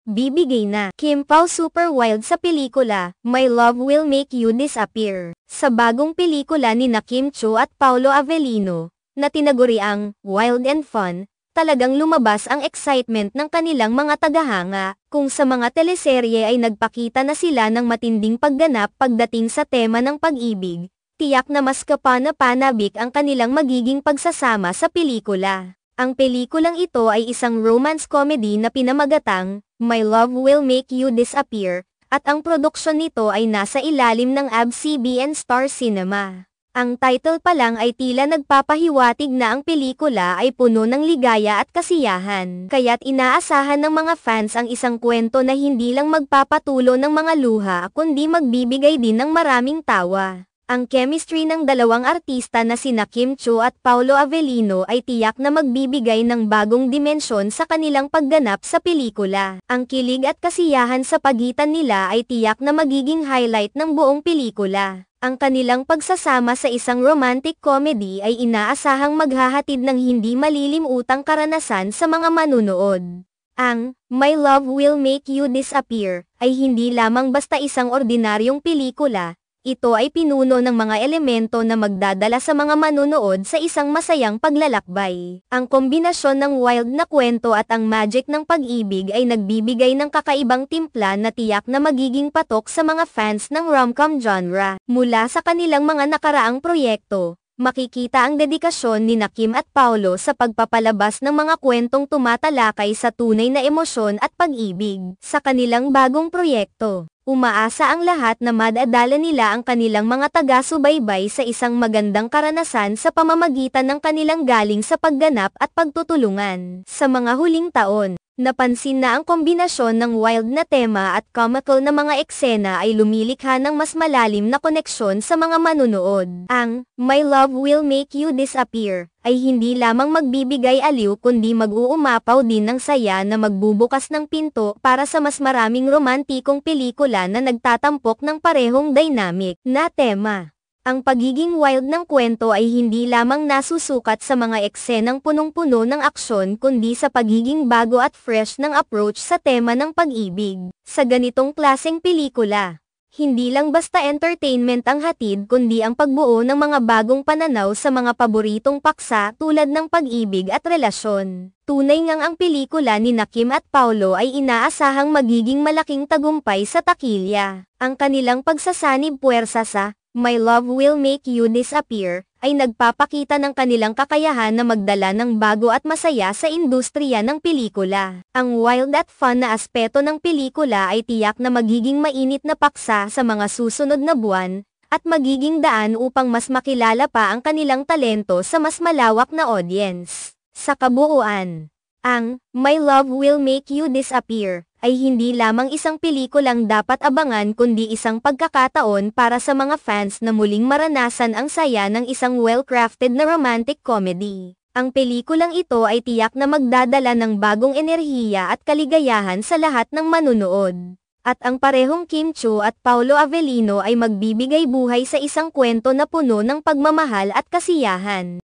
bibigay na. Kim Pao super wild sa pelikula, My Love Will Make You Disappear. Sa bagong pelikula ni Kim Chiu at Paolo Avellino, na tinaguri ang Wild and Fun, talagang lumabas ang excitement ng kanilang mga tagahanga, kung sa mga teleserye ay nagpakita na sila ng matinding pagganap pagdating sa tema ng pag-ibig. Tiyak na mas kapana-panabik ang kanilang magiging pagsasama sa pelikula. Ang pelikulang ito ay isang romance comedy na pinamagatang My Love Will Make You Disappear, at ang produksyon nito ay nasa ilalim ng ABS-CBN Star Cinema. Ang title pa lang ay tila nagpapahiwatig na ang pelikula ay puno ng ligaya at kasiyahan. Kaya't inaasahan ng mga fans ang isang kwento na hindi lang magpapatulo ng mga luha kundi magbibigay din ng maraming tawa. Ang chemistry ng dalawang artista na sina Kim Chiu at Paolo Avellino ay tiyak na magbibigay ng bagong dimensyon sa kanilang pagganap sa pelikula. Ang kilig at kasiyahan sa pagitan nila ay tiyak na magiging highlight ng buong pelikula. Ang kanilang pagsasama sa isang romantic comedy ay inaasahang maghahatid ng hindi malilimutang karanasan sa mga manunood. Ang My Love Will Make You Disappear ay hindi lamang basta isang ordinaryong pelikula. Ito ay pinuno ng mga elemento na magdadala sa mga manunood sa isang masayang paglalakbay. Ang kombinasyon ng wild na kwento at ang magic ng pag-ibig ay nagbibigay ng kakaibang timpla na tiyak na magiging patok sa mga fans ng rom-com genre. Mula sa kanilang mga nakaraang proyekto, makikita ang dedikasyon ni Kim at Paolo sa pagpapalabas ng mga kwentong tumatalakay sa tunay na emosyon at pag-ibig. Sa kanilang bagong proyekto, umaasa ang lahat na madadala nila ang kanilang mga taga-subaybay sa isang magandang karanasan sa pamamagitan ng kanilang galing sa pagganap at pagtutulungan. Sa mga huling taon, napansin na ang kombinasyon ng wild na tema at comical na mga eksena ay lumilikha ng mas malalim na koneksyon sa mga manunood. Ang My Love Will Make You Disappear ay hindi lamang magbibigay aliw kundi mag-uumapaw din ng saya na magbubukas ng pinto para sa mas maraming romantikong pelikula na nagtatampok ng parehong dynamic na tema. Ang pagiging wild ng kwento ay hindi lamang nasusukat sa mga eksenang punong-puno ng aksyon kundi sa pagiging bago at fresh ng approach sa tema ng pag-ibig. Sa ganitong klaseng pelikula, hindi lang basta entertainment ang hatid kundi ang pagbuo ng mga bagong pananaw sa mga paboritong paksa tulad ng pag-ibig at relasyon. Tunay ngang ang pelikula ni Kim at Paolo ay inaasahang magiging malaking tagumpay sa takilya. Ang kanilang pagsasanib puwersa sa My Love Will Make You Disappear ay nagpapakita ng kanilang kakayahan na magdala ng bago at masaya sa industriya ng pelikula. Ang wild at fun na aspeto ng pelikula ay tiyak na magiging mainit na paksa sa mga susunod na buwan, at magiging daan upang mas makilala pa ang kanilang talento sa mas malawak na audience. Sa kabuuan, ang My Love Will Make You Disappear ay hindi lamang isang pelikulang dapat abangan kundi isang pagkakataon para sa mga fans na muling maranasan ang saya ng isang well-crafted na romantic comedy. Ang pelikulang ito ay tiyak na magdadala ng bagong enerhiya at kaligayahan sa lahat ng manunood. At ang parehong Kim Chiu at Paolo Avellino ay magbibigay buhay sa isang kwento na puno ng pagmamahal at kasiyahan.